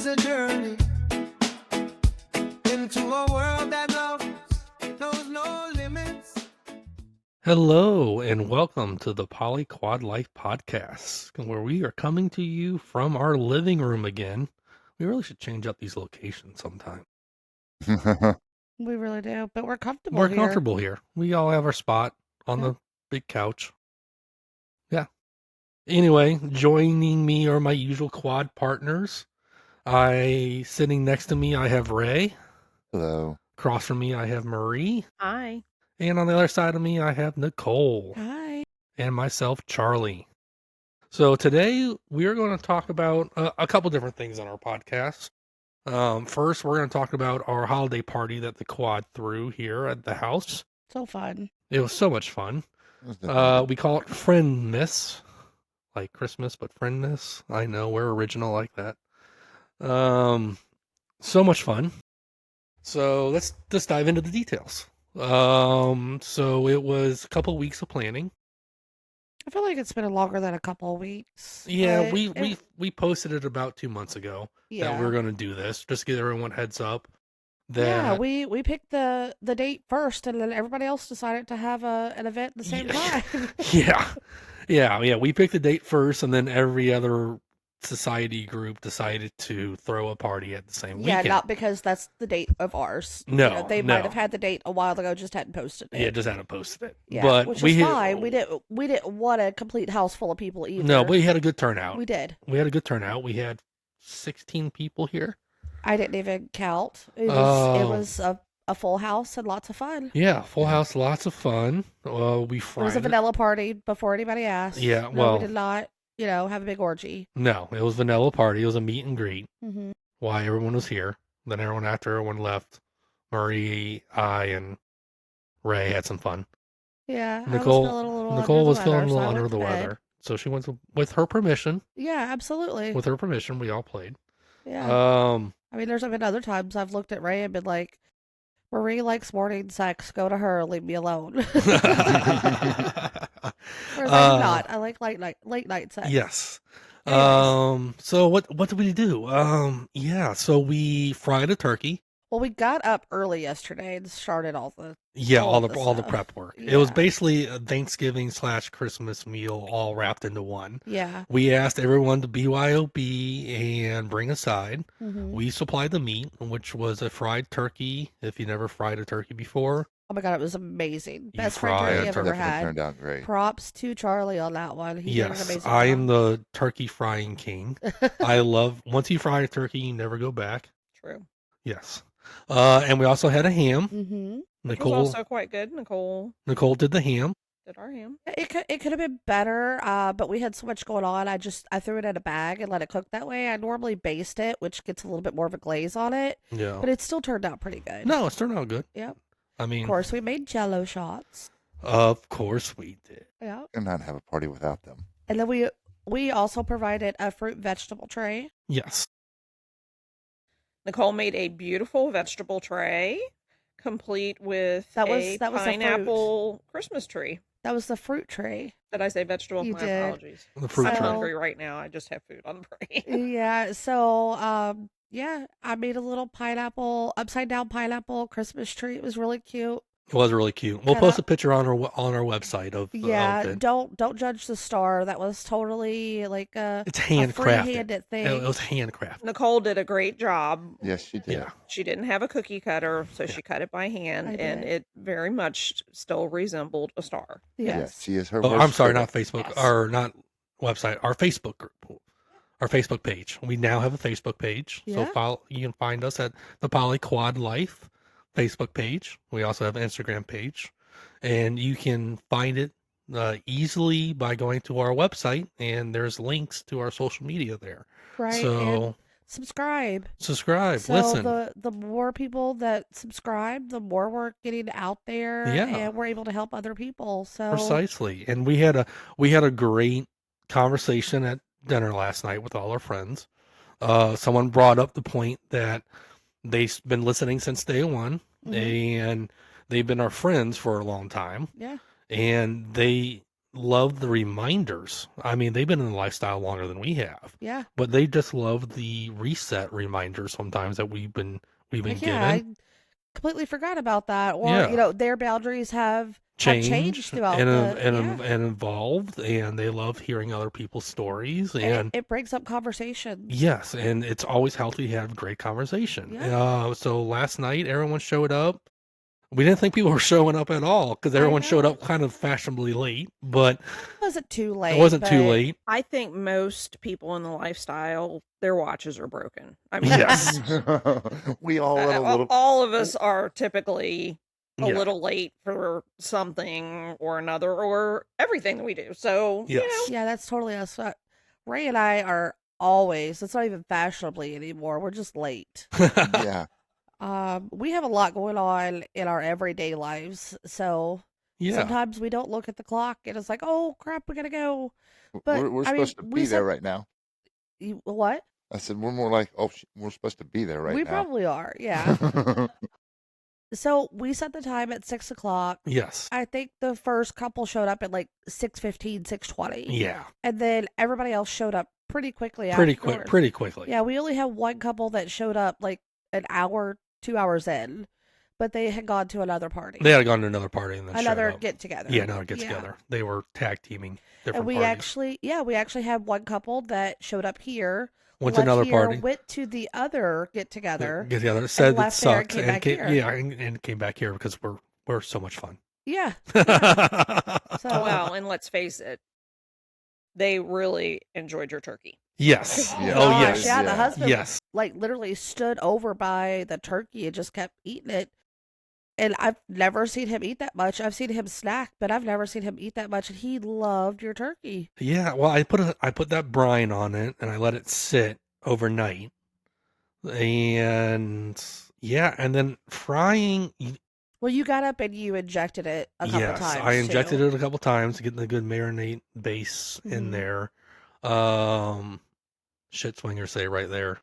a journey into a world that knows no limits. Hello and welcome to the Polyquad Life Podcast, where we are coming to you from our living room again. We really should change up these locations sometime. We really do, but we're comfortable We're here. comfortable here. We all have our spot on Yeah. the big couch. Yeah. Anyway, joining me are my usual quad partners. Sitting next to me, I have Ray. Hello. Across from me, I have Marie. Hi. And on the other side of me, I have Nicole. Hi. And myself, Charlie. So today we are going to talk about a couple different things on our podcast. First, we're going to talk about our holiday party that the quad threw here at the house. So fun. It was so much fun. It was definitely- We call it Friendmas, like Christmas, but Friendmas. I know we're original like that. So much fun. So let's just dive into the details. So it was a couple weeks of planning. I feel like it's been longer than a couple of weeks. Yeah, but we posted it about 2 months ago yeah. that we were going to do this. Just to give everyone heads up. That Yeah, we picked the date first, and then everybody else decided to have an event at the same Yeah. time. yeah. We picked the date first, and then every other society group decided to throw a party at the same Yeah, weekend. not because that's the date of ours. No, they might no. have had the date a while ago, just hadn't posted it. Yeah, just hadn't posted it. Yeah, but which we is had- fine. We didn't want a complete house full of people either. No, we had a good turnout. we did. We had a good turnout. We had 16 people here. I didn't even count. It Oh. was a full house and lots of fun. Yeah, full house, lots of fun. We It was fried a vanilla party before anybody asked. Yeah, No, well- we did not, have a big orgy. No, it was vanilla party. It was a meet and greet. Mm-hmm. Why everyone was here. Then after everyone left, Marie, I, and Ray had some fun. Yeah, Nicole Nicole was feeling a little under the weather, so she went with her permission. Yeah, absolutely. With her permission, we all played. Yeah, I mean, there's been other times I've looked at Ray and been like, Marie likes morning sex. Go to her. Leave me alone. Whereas I'm not. I like late night sex. Yes. Anyways. So what did we do? Yeah. So we fried a turkey. Well, we got up early yesterday and started all the. Yeah, All all of the the stuff. prep work. It was Yeah. basically a Thanksgiving / Christmas meal all wrapped into one. Yeah. We asked everyone to BYOB and bring a side. Mhm. We supplied the meat, which was a fried turkey. If you never fried a turkey before, Oh my god, it was amazing. You Best fried fried turkey it I've ever definitely had. turned out great. Props to Charlie on that one. He did an yes, amazing I job. am the turkey frying king. I love once you fry a turkey, you never go back. True. Yes. And we also had a ham. Mm-hmm. Which was Nicole also quite good. Nicole Nicole did the ham. did our ham. It could have been better, but we had so much going on. I threw it in a bag and let it cook that way. I normally baste it, which gets a little bit more of a glaze on it, Yeah. but it still turned out pretty good. No, it's turned out good. Yep. I mean, Of course, we made Jello shots. Of course we did. Yeah. Could not have a party without them. And then we also provided a fruit vegetable tray. Yes. Nicole made a beautiful vegetable tray, complete with That was- a that was the fruit. pineapple Christmas tree. That was the fruit tray. Did I say vegetable? You My did. apologies. The fruit I'm So- tray. hungry right now. I just have food on the brain. Yeah. So yeah, I made a little upside down pineapple Christmas tree. It was really cute. It was really cute. We'll Cut post up- a picture on our website of Yeah. it. Don't judge the star. That was totally like It's a handcrafted. free-handed thing. It was handcrafted. Nicole did a great job. Yes, she did. Yeah. She didn't have a cookie cutter, so she cut it by hand, I and did. it very much still resembled a star. Yes, Yes. she is her. Oh, worst I'm sorry, critic. not Facebook Yes. or not website. Our Facebook group, our Facebook page. We now have a Facebook page, so Yeah. you can find us at the Polyquad Life Facebook page. We also have an Instagram page, and you can find it easily by going to our website, and there's links to our social media there. Right. And So subscribe. subscribe, So listen. the more people that subscribe, the more we're getting out there, Yeah. and we're able to help other people. So Precisely. And we had a great conversation at dinner last night with all our friends. Someone brought up the point that they've been listening since day one, Mhm. and they've been our friends for a long time, yeah, and they love the reminders. I mean, they've been in the lifestyle longer than we have, Yeah. but they just love the reset reminders sometimes that we've been Like, yeah, I given. completely forgot about that. Or, Yeah. their boundaries have changed Changed throughout and the, yeah. and involved, and they love hearing other people's stories. And And it brings up conversations. yes, and it's always healthy to have great conversation. Yeah. So last night, everyone showed up. We didn't think people were showing up at all because I everyone showed know. up kind of fashionably late, but It wasn't too late. it wasn't too but late. I think most people in the lifestyle, their watches are broken. I mean, Yes. We all let a little. all of us are typically a Yeah. little late for something or another, or everything that we do. So, Yes. Yeah, that's totally us. Ray and I are always, it's not even fashionably anymore. We're just late. Yeah. We have a lot going on in our everyday lives. So Yeah. sometimes we don't look at the clock and it's like, oh crap, we gotta go. But We're I mean, supposed to we be there said, right now. what? I said we're more like, oh, we're supposed to be there right We now. probably are. Yeah. So we set the time at 6:00. Yes. I think the first couple showed up at like 6:15, 6:20. Yeah. And then everybody else showed up pretty quickly Pretty afterwards. pretty quickly. Yeah, we only have one couple that showed up like an hour, 2 hours in, but they had gone to another party. They had gone to another party and then Another showed up. get together. Yeah, another get Yeah. together. They were tag teaming different And we parties. actually had one couple that showed up here, Went to left another here, party. went to the other get together. Get together. Said it left there and sucked came back here. yeah, and came back here because we're so much fun. Yeah. So well, and let's face it, they really enjoyed your turkey. Yes. Yeah. Oh gosh, yes. yeah, the Yeah. husband Yes. like literally stood over by the turkey and just kept eating it. And I've never seen him eat that much. I've seen him snack, but I've never seen him eat that much. And he loved your turkey. Yeah. Well, I put that brine on it and I let it sit overnight. And yeah, and then frying. Well, you got up and you injected it a couple Yes, times. I injected too. it a couple times to get the good marinade base in Mhm. there. Shit swingers say right there.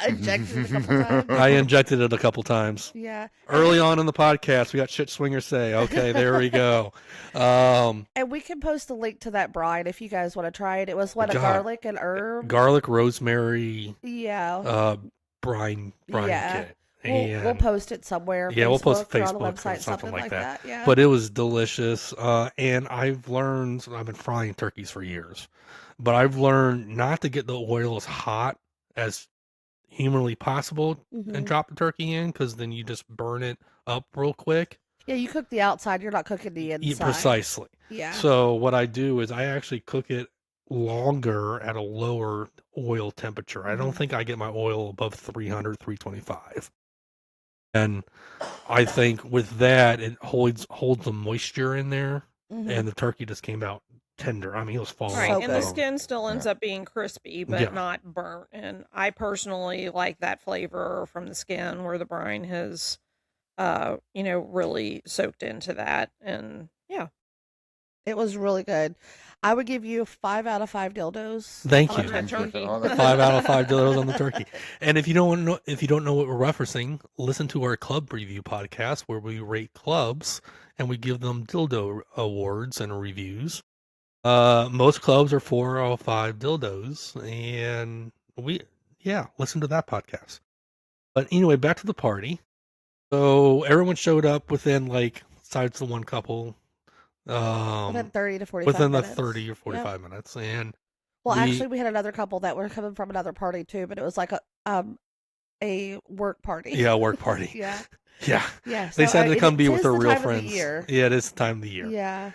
Injected it a couple times. I injected it a couple times. Yeah. Early on in the podcast, we got shit swingers say. Okay, there we go. And we can post a link to that brine if you guys want to try it. It was what, a God. garlic and herb? Garlic, rosemary, Yeah. brine Yeah. kit. We'll And post it somewhere. yeah, we'll post Facebook or on the Facebook or website, something like that. Yeah. But it was delicious. And I've learned, I've been frying turkeys for years, but I've learned not to get the oil as hot as humanly possible and Mhm. drop the turkey in, because then you just burn it up real quick. Yeah, you cook the outside. You're not cooking the Yeah, inside. precisely. Yeah. So what I do is I actually cook it longer at a lower oil temperature. I don't Mhm. think I get my oil above 300, 325. And I think with that, it holds the moisture in there, Mhm. and the turkey just came out tender. I mean, it was falling Right. So off And the the good. bone. skin still ends up being crispy, but Yeah. not burnt. And I personally like that flavor from the skin where the brine has, really soaked into that. And yeah. It was really good. I would give you 5 out of 5 dildos. Thank on you. that On that turkey. On that- 5 out of 5 dildos on the turkey. And if you don't know what we're referencing, listen to our club review podcast where we rate clubs and we give them dildo awards and reviews. Most clubs are 4 out of 5 dildos, and listen to that podcast. But anyway, back to the party. So everyone showed up within, like, besides the one couple, Within 30 to 45 within the minutes. 30 or 45 minutes. And Well, we- actually, we had another couple that were coming from another party too, but it was like a work party. yeah, work party. Yeah. Yeah. Yeah. They so, decided to come be tis with their the real time of the friends. year. Yeah, it is the time of the year. Yeah.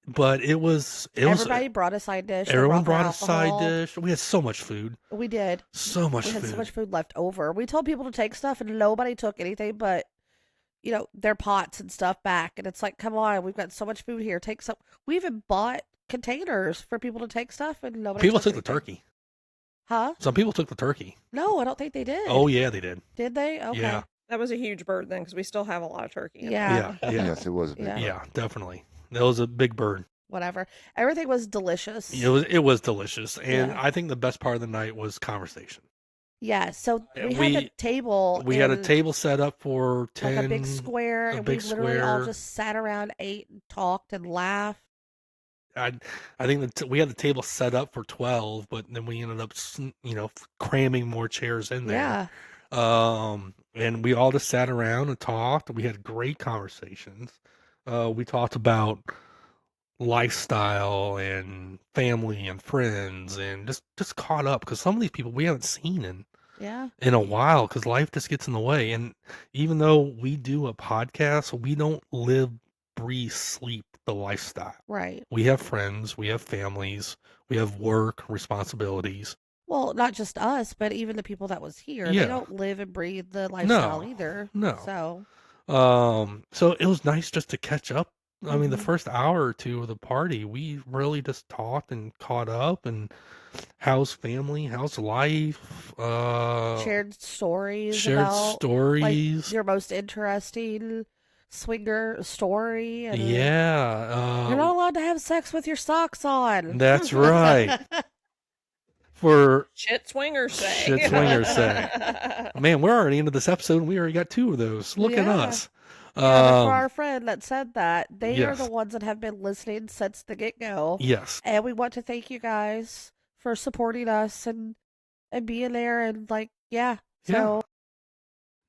But it was Everybody brought a side dish. They everyone their brought a side alcohol. dish. We had so much food. We did. So much We had food. so much food left over. We told people to take stuff, and nobody took anything but, their pots and stuff back. And it's like, come on, we've got so much food here. Take some. We even bought containers for people to take stuff, and nobody. People took the anything. turkey. Huh? Some people took the turkey. No, I don't think they did. Oh yeah, they did. Did they? Okay. Yeah. That was a huge bird then because we still have a lot of turkey. in Yeah. there. Yeah. Yes, it was a big Yeah. one. Yeah, definitely. That was a big bird. Whatever. Everything was delicious. It was delicious, and Yeah. I think the best part of the night was conversation. Yeah, so And we had the table we had a in table set up for like a big 10, square, a and we big literally all square. just sat around, ate, and talked, and laughed. I think we had the table set up for 12, but then we ended up, cramming more chairs in there. Yeah, And we all just sat around and talked. We had great conversations. We talked about lifestyle and family and friends and just caught up because some of these people we haven't seen yeah, in a while because life just gets in the way. And even though we do a podcast, we don't live, breathe, sleep the lifestyle. right. We have friends, we have families, we have work responsibilities. Well, not just us, but even the people that was here, they Yeah. don't live and breathe the lifestyle either. No. So, So it was nice just to catch up. I mean, the Mhm. first hour or two of the party, we really just talked and caught up and how's family, how's life, shared stories shared about like stories. your most interesting swinger story, and Yeah, you're not allowed to have sex with your socks on. that's right. For Shit swingers say. shit swingers say. Man, we're already into this episode and we already got 2 of those. Look at Yeah. us. Yeah, but for our friend that said that, they are the Yes. ones that have been listening since the get-go. Yes. And we want to thank you guys for supporting us and being there, and like, yeah. Yeah. So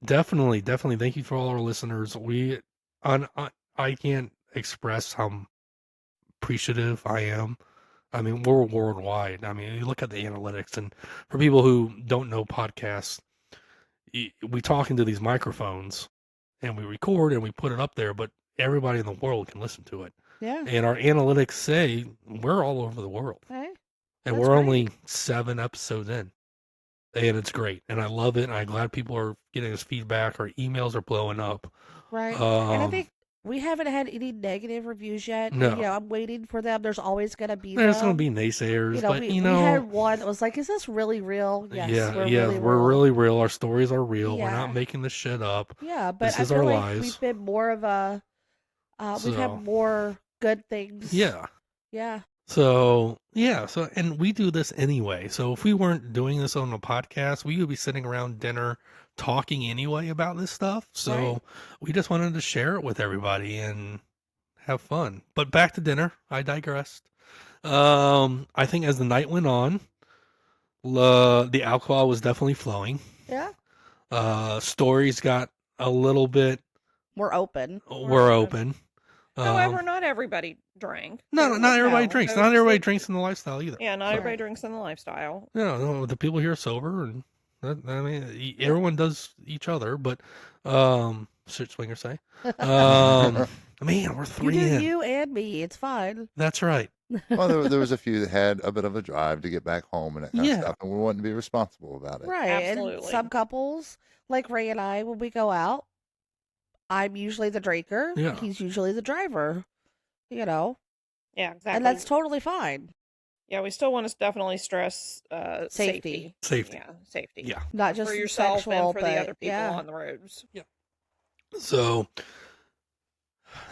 Definitely. Thank you for all our listeners. I can't express how appreciative I am. I mean, we're worldwide. I mean, you look at the analytics, and for people who don't know podcasts, we talk into these microphones and we record and we put it up there, but everybody in the world can listen to it. yeah. And our analytics say we're all over the world. Hey, And that's we're great. only 7 episodes in. And it's great. And I love it. And I'm glad people are getting us feedback. Our emails are blowing up. Right. And I Um, think we haven't had any negative reviews yet. No. You know, I'm waiting for them. There's always going to be there's going to them. be naysayers, You know, but we had one that was like, "Is this really real?" Yes, yeah, we're yeah, really we're real. really real. Our stories are real. We're Yeah. not making this shit up. Yeah, but This I is feel our like lives. we've been more of a we've had So, more good things. yeah. Yeah. So, yeah. So, and we do this anyway. So, if we weren't doing this on a podcast, we would be sitting around dinner talking anyway about this stuff. So, Right. we just wanted to share it with everybody and have fun. But back to dinner. I digressed. I think as the night went on, the alcohol was definitely flowing. Yeah. Stories got a little bit. We're open. We're open. However, not everybody drank. No, not everybody drinks. Not everybody drinks in the lifestyle either. Yeah, not Right. everybody drinks in the lifestyle. No, the people here are sober, and I mean, everyone does each other. But, shit swingers say, man, we're You 3 do in. you and me. It's fine. That's right. Well, there was a few that had a bit of a drive to get back home and that kind Yeah. of stuff, and we wanted to be responsible about it. Right. And Absolutely. some couples, like Ray and I, when we go out, I'm usually the drinker. Yeah. He's usually the driver. You know, Yeah, exactly. and that's totally fine. Yeah, we still want to definitely stress Safety. Safety. Yeah, safety. Yeah. Not just For yourself sexual, and for but the other people yeah. on the roads. So,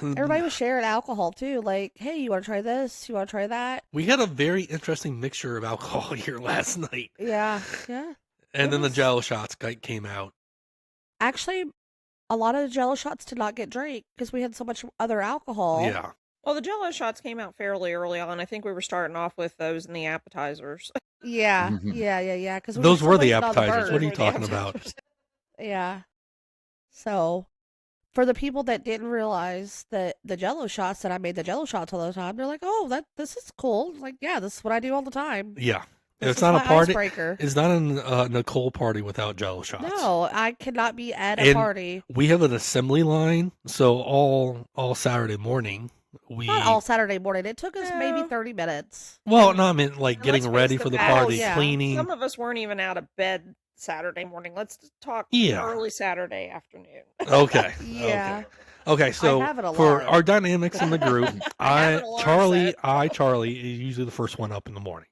Everybody was sharing alcohol too. Like, hey, you want to try this? You want to try that? we had a very interesting mixture of alcohol here last night, Yeah. Yeah. and It then the was- Jello shots came out. Actually, a lot of the Jello shots did not get drank because we had so much other alcohol. Yeah. Well, the Jello shots came out fairly early on. I think we were starting off with those in the appetizers. Yeah. Mhm. Yeah. Because Those were the on appetizers. What are you bird. talking about? Yeah. So, for the people that didn't realize that the Jello shots that I made the Jello shots all the time, they're like, "Oh, this is cool." Like, yeah, this is what I do all the time. Yeah. This It's is not a my party. icebreaker. It's not a Nicole party without Jello shots. No, I cannot be at a And party. we have an assembly line, so all Saturday morning Not all Saturday morning. It took us maybe Yeah. 30 minutes. well, no, I mean like And getting let's ready face for the the facts, party, yeah. cleaning. Some of us weren't even out of bed Saturday morning. Let's talk Yeah. early Saturday afternoon. Okay. Yeah. Okay. So have an for alarm. our dynamics in the group, I have an alarm Charlie set. is usually the first one up in the morning.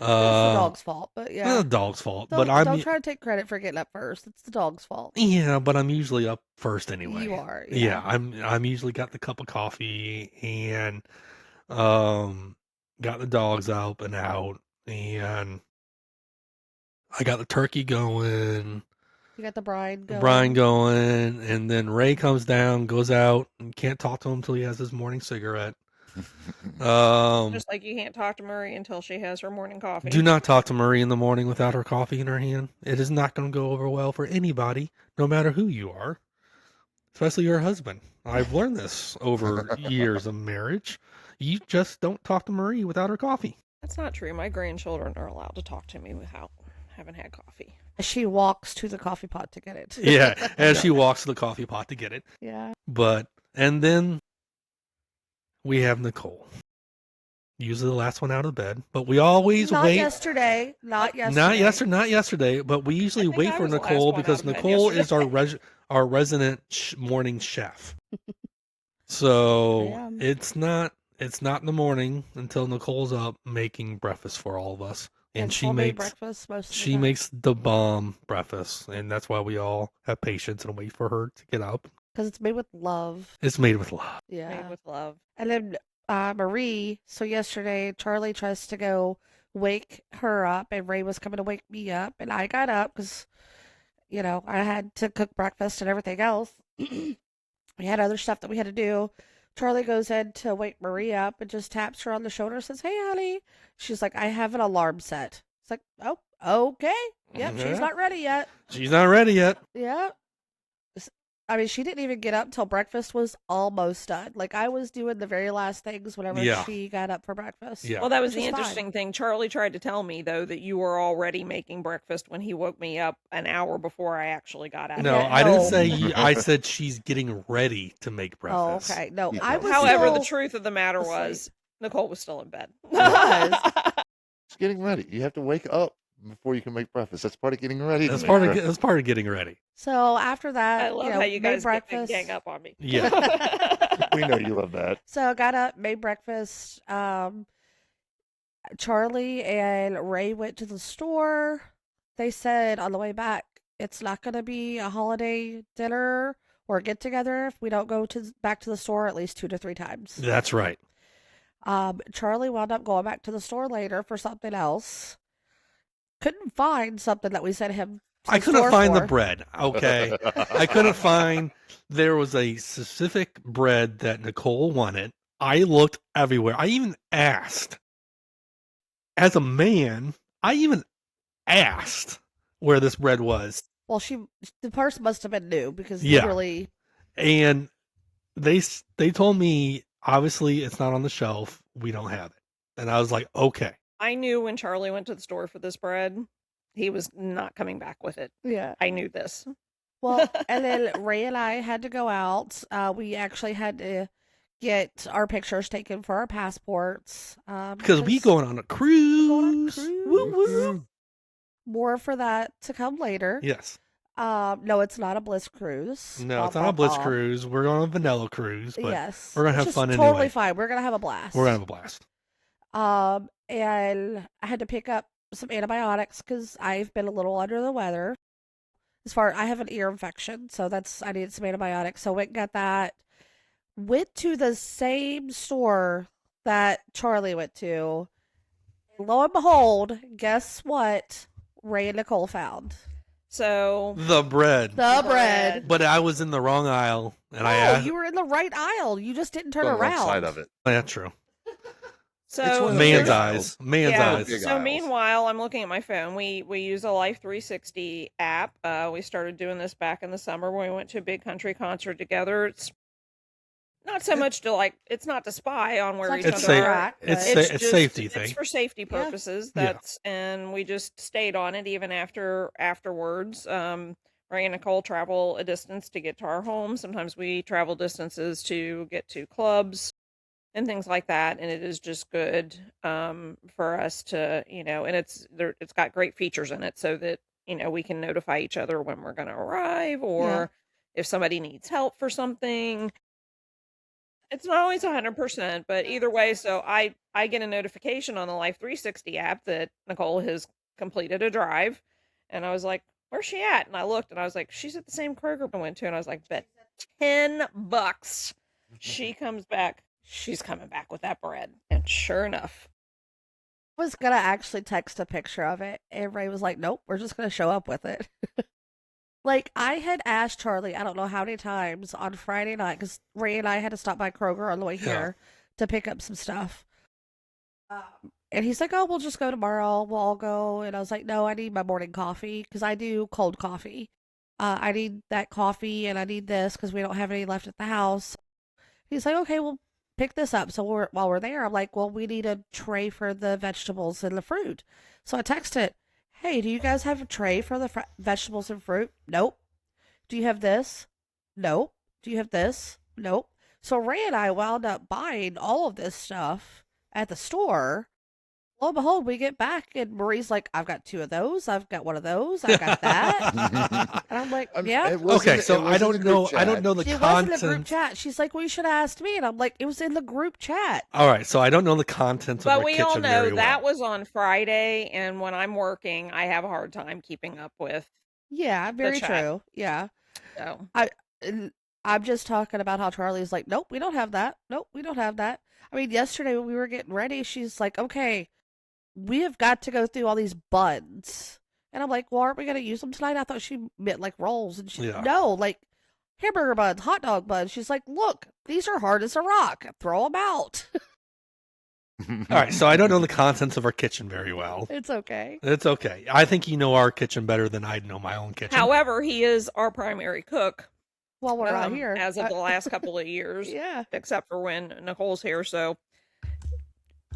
It's the dog's fault, but It's yeah. the dog's fault, Don't, but I'm don't try to take credit for getting up first. It's the dog's fault. yeah, but I'm usually up first anyway. You are. Yeah, I'm usually got the cup of coffee and got the dogs up and out, and I got the turkey going, You got the brine going. Brian going, and then Ray comes down, goes out, and can't talk to him until he has his morning cigarette. Just like you can't talk to Marie until she has her morning coffee. Do not talk to Marie in the morning without her coffee in her hand. It is not going to go over well for anybody, no matter who you are, especially your husband. I've learned this over years of marriage. You just don't talk to Marie without her coffee. That's not true. My grandchildren are allowed to talk to me without having had coffee. She walks to the coffee pot to get it. Yeah, as she walks to the coffee pot to get it. Yeah. And then we have Nicole. Usually the last one out of bed, but we always Not wait. yesterday. Not yesterday. Not yesterday, but we usually I think wait I for was the last Nicole one because out of bed Nicole is yesterday. our resident morning chef. So Damn. it's not in the morning until Nicole's up making breakfast for all of us, and she homemade makes breakfast most of the she time. makes the bomb breakfast, and that's why we all have patience and wait for her to get up. Because it's made with love. It's made with love. Yeah. Made with love. And then Marie, so yesterday Charlie tries to go wake her up, and Ray was coming to wake me up, and I got up because, I had to cook breakfast and everything else. We had other stuff that we had to do. Charlie goes in to wake Marie up and just taps her on the shoulder and says, "Hey, honey." She's like, "I have an alarm set." It's like, "Oh, okay. Yep, Yeah. she's not ready yet." She's not ready yet. Yeah. I mean, she didn't even get up till breakfast was almost done. Like, I was doing the very last things whenever Yeah. she got up for breakfast. Yeah. Well, that was Which the is fine. interesting thing. Charlie tried to tell me, though, that you were already making breakfast when he woke me up an hour before I actually got out. No, Yeah, I didn't no. say. I said she's getting ready to make Oh, breakfast. okay. No, Yeah. I was However, the still truth of the matter asleep. was Nicole was still in bed. Was. It's getting ready. You have to wake up before you can make breakfast. That's part of getting ready. That's to part make of breakfast. that's part of getting ready. So after that, I love how you made guys breakfast. gang up on me. Yeah. We know you love that. So got up, made breakfast. Charlie and Ray went to the store. They said on the way back, it's not going to be a holiday dinner or get together if we don't go back to the store at least 2 to 3 times. That's right. Charlie wound up going back to the store later for something else. Couldn't find something that we sent him to I the couldn't store find the for. bread. Okay. I couldn't find. There was a specific bread that Nicole wanted. I looked everywhere. I even asked. As a man, I even asked where this bread was. Well, the person must have been new because Yeah. literally, And they told me, obviously, it's not on the shelf. We don't have it. And I was like, okay. I knew when Charlie went to the store for this bread, he was not coming back with it. yeah. I knew this. Well, and then Ray and I had to go out. We actually had to get our pictures taken for our passports. Because we going on a cruise. Going on a cruise. Woo, woo. More for that to come later. Yes. No, it's not a Bliss cruise. No, it's not a Bliss cruise. We're going on a vanilla cruise. But Yes. we're going to Which have is fun totally anyway. fine. We're going to have a blast. We're going to have a blast. And I had to pick up some antibiotics because I've been a little under the weather. I have an ear infection, so I needed some antibiotics. So went and got that. Went to the same store that Charlie went to. Lo and behold, guess what Ray and Nicole found? So The bread. The bread. But I was in the wrong aisle. And I No, asked. you were in the right aisle. You just didn't turn On the wrong around. side of it. That's true. It's one so of those Man's big eyes. Man's Yeah. eyes. Big So aisles. meanwhile, I'm looking at my phone. We use a Life 360 app. We started doing this back in the summer when we went to a big country concert together. It's not so much to it's not to spy on where It's each not It's other to safe. are. track, It's but- sa- it's safety It's thing. for safety Yeah. purposes. Yeah. And we just stayed on it even afterwards. Ray and Nicole travel a distance to get to our home. Sometimes we travel distances to get to clubs and things like that. And it is just good for us to, and it's got great features in it so that, we can notify each other when we're going to arrive or if somebody needs help for something. It's not always 100%, but either way, so I get a notification on the Life 360 app that Nicole has completed a drive, and I was like, "Where's she at?" And I looked, and I was like, "She's at the same Kroger I went to," and I was like, "Bet $10 she comes back. She's coming back with that bread," and sure enough, was gonna actually text a picture of it, and Ray was like, "Nope, we're just gonna show up with it." Like I had asked Charlie, I don't know how many times on Friday night, because Ray and I had to stop by Kroger on the way Yeah. here to pick up some stuff. And he's like, "Oh, we'll just go tomorrow. We'll all go." And I was like, "No, I need my morning coffee because I do cold coffee. I need that coffee, and I need this because we don't have any left at the house." He's like, "Okay, we'll pick this up." So while we're there, I'm like, "Well, we need a tray for the vegetables and the fruit." So I texted, "Hey, do you guys have a tray for the vegetables and fruit?" "Nope." "Do you have this?" "Nope." "Do you have this?" "Nope." So Ray and I wound up buying all of this stuff at the store. Lo and behold, we get back and Marie's like, "I've got 2 of those. I've got 1 of those. I got that." And I'm like, "Yeah." It was Okay, in- so it was I in don't the know. group I don't chat. know the It was in the group contents. chat. She's like, "Well, you should have asked me." And I'm like, "It was in the group chat." All right, so I don't know the contents of But our we all kitchen know very that well. was on Friday, and when I'm working, I have a hard time keeping up with. Yeah, very chat. true. Yeah. So And I'm just talking about how Charlie's like, "Nope, we don't have that. Nope, we don't have that." I mean, yesterday when we were getting ready, she's like, "Okay, we have got to go through all these buns." And I'm like, "Well, aren't we going to use them tonight?" I thought she meant like rolls. And she, Yeah. no, like hamburger buns, hot dog buns. She's like, "Look, these are hard as a rock. Throw them out." All right, so I don't know the contents of our kitchen very well. It's okay. It's okay. I think you know our kitchen better than I know my own kitchen. however, he is our primary cook While we're not here. as of the last couple of years, Yeah. except for when Nicole's here. So,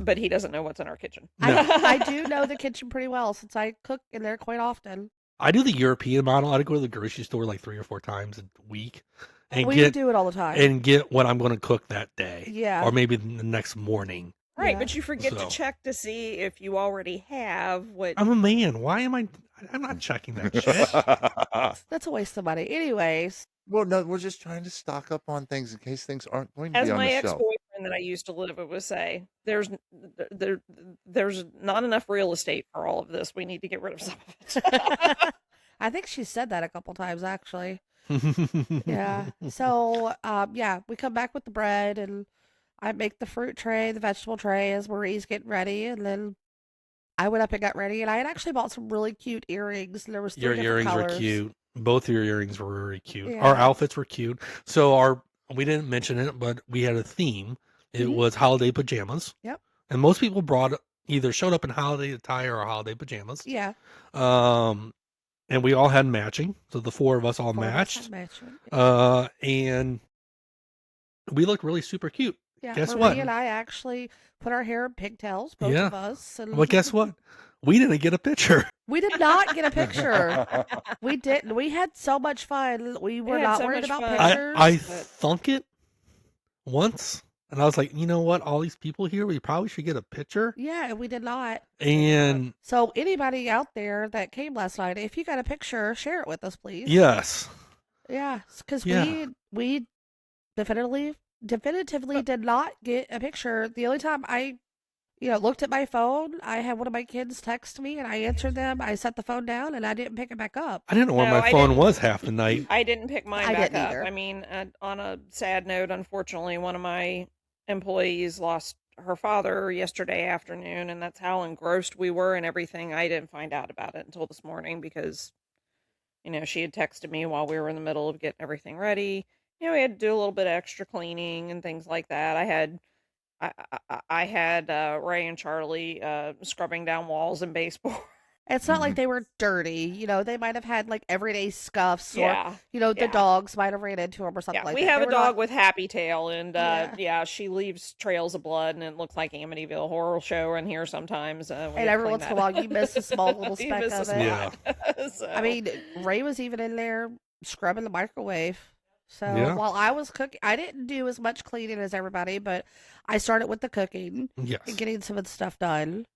but he doesn't know what's in our kitchen. No. I do know the kitchen pretty well since I cook in there quite often. I do the European model. I go to the grocery store like 3 or 4 times a week and We get do it all the time. what I'm going to cook that day, Yeah. or maybe the next morning. Right, Yeah. but you forget So. to check to see if you already have what. I'm a man. Why am I? I'm not checking that shit. That's a waste of money. Anyways, Well, no, we're just trying to stock up on things in case things aren't going to As be on my the ex shelf. boyfriend that I used to live with would say, there's not enough real estate for all of this. We need to get rid of some of it. I think she said that a couple times actually. Yeah. So, yeah, we come back with the bread and I make the fruit tray, the vegetable tray as Marie's getting ready, and then I went up and got ready, and I had actually bought some really cute earrings. And there was 3 Your different earrings colors. were cute. Both your earrings were very cute. Yeah. Our outfits were cute. So we didn't mention it, but we had a theme. It Mhm. was holiday pajamas. Yep. And most people either showed up in holiday attire or holiday pajamas. Yeah. And we all had matching. So the 4 of us all 4 of us matched. had matching. And we looked really super cute. Yeah. guess Marie what? and I actually put our hair in pigtails, both Yeah. of us. And Well, guess what? We didn't get a picture. We did not get a picture. We didn't. We had so much fun. We were had not so worried much about fun. pictures. I but- thunk it once, and I was like, you know what? All these people here, we probably should get a picture. Yeah, and we did not. And So anybody out there that came last night, if you got a picture, share it with us, please. yes, Yeah, because Yeah. we definitively did not get a picture. The only time I, looked at my phone, I had one of my kids text me, and I answered them. I set the phone down, and I didn't pick it back up. I didn't know where No, my I phone didn't. was half the night. I didn't pick mine I back didn't up. either. I mean, on a sad note, unfortunately, one of my employees lost her father yesterday afternoon, and that's how engrossed we were in everything. I didn't find out about it until this morning because, she had texted me while we were in the middle of getting everything ready. We had to do a little bit of extra cleaning and things like that. I had Ray and Charlie scrubbing down walls and baseboard. It's not Mm-hmm. like they were dirty. They might have had like everyday scuffs, Yeah. or the Yeah. dogs might have ran into them or something Yeah, like we that. have They a were dog not- with Happy Tail, and Yeah. she leaves trails of blood, and it looks like Amityville Horror Show in here sometimes. We And have to every clean once in a that while, you miss a small little You speck miss a of it. Yeah. spot. So- I mean, Ray was even in there scrubbing the microwave. So Yeah. while I was cooking, I didn't do as much cleaning as everybody, but I started with the cooking Yes. and getting some of the stuff done.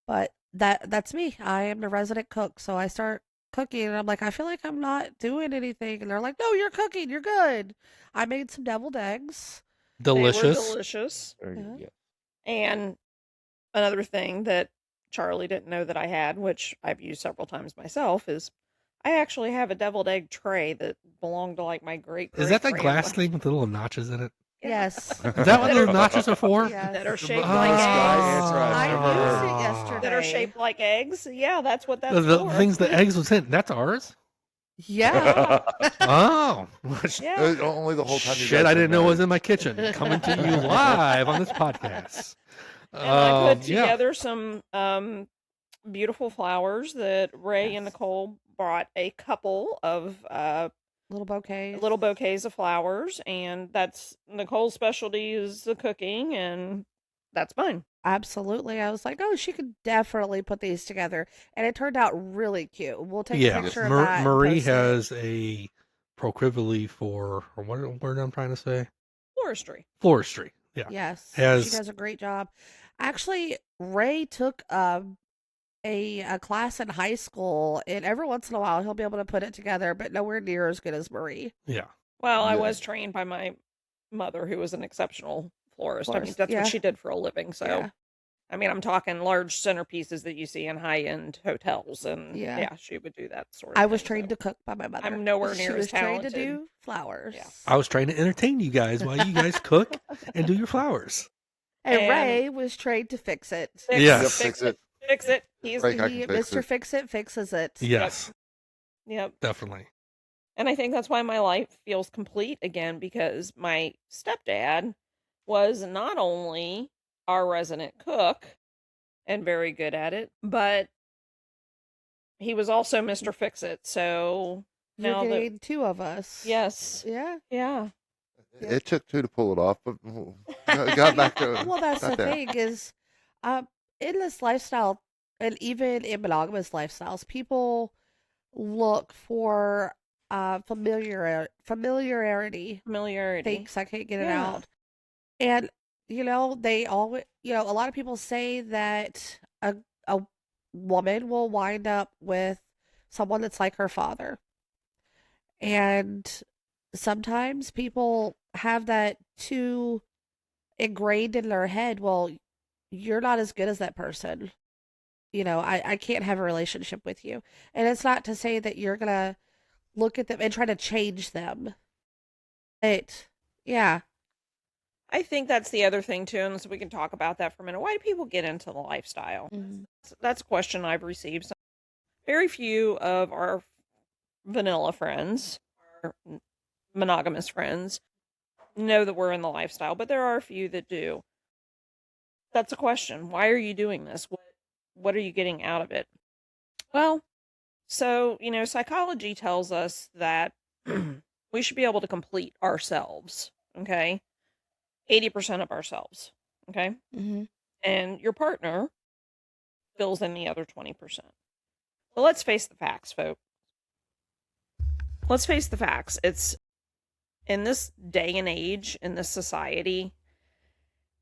But that's me. I am the resident cook. So I start cooking and I'm like, I feel like I'm not doing anything. And they're like, no, you're cooking. You're good. I made some deviled eggs. They were Delicious. delicious. Very Yeah. good, yeah. And another thing that Charlie didn't know that I had, which I've used several times myself, is I actually have a deviled egg tray that belonged to like my great. Is that the glass thing with the little notches in it? Yes. Is that what those notches are for? Yes. That are shaped The like best guy eggs. answer I've I ever used heard. it yesterday. That are shaped like eggs. Yeah, that's what that's The for. things the eggs was in. That's ours. Yeah. Oh, Yeah. Only the whole time you shit! guys I been didn't know it was married. in my kitchen. Coming to you live on this podcast. And I put Yeah. together some beautiful flowers that Ray and Yes. Nicole brought a couple of Little bouquets. little bouquets of flowers, and that's Nicole's specialty is the cooking, and that's mine. Absolutely. I was like, oh, she could definitely put these together. And it turned out really cute. We'll take a Yeah, picture of that. and Marie post it. has a proclivity for, or what word I'm trying to say? Floristry. Floristry. Yeah. Yes. Has- She does a great job. Actually, Ray took a class in high school, and every once in a while he'll be able to put it together, but nowhere near as good as Marie. Yeah. Well, I Yeah. was trained by my mother, who was an exceptional florist. I mean, Florist, that's yeah. what she did for a living. So, Yeah. I mean, I'm talking large centerpieces that you see in high-end hotels, and Yeah. yeah, she would do that sort of I was thing, trained so. to cook by my mother. I'm nowhere She near was as trained to talented. do flowers. Yeah. I was trying to entertain you guys while you guys cook and do your flowers. And And- Ray was trained to fix it. Fix, Yes. Yep, fix fix it. Fix it. He's Right. I can fix Mr. it. Fix It fixes it. Yes, Yep. definitely. And I think that's why my life feels complete again, because my stepdad was not only our resident cook and very good at it, but he was also Mr. Fix It. So You're now that, getting two of us. yes, Yeah. yeah, It took two to pull it off, but got back to Well, that's got the there. thing is, in this lifestyle, and even in monogamous lifestyles, people look for familiarity. familiarity. Thanks, I can't get it Yeah. out. And they always, a lot of people say that a woman will wind up with someone that's like her father. And sometimes people have that too ingrained in their head. Well, you're not as good as that person. I can't have a relationship with you. And it's not to say that you're going to look at them and try to change them. But, yeah. I think that's the other thing too, and so we can talk about that for a minute. Why do people get into the lifestyle? That's a question I've received. Very few of our vanilla friends, our monogamous friends, know that we're in the lifestyle, but there are a few that do. That's a question. Why are you doing this? What are you getting out of it? Well, so, psychology tells us that we should be able to complete ourselves, okay? 80% of ourselves, okay? Mm-hmm. And your partner fills in the other 20%. Well, let's face the facts, folks. Let's face the facts. It's in this day and age, in this society,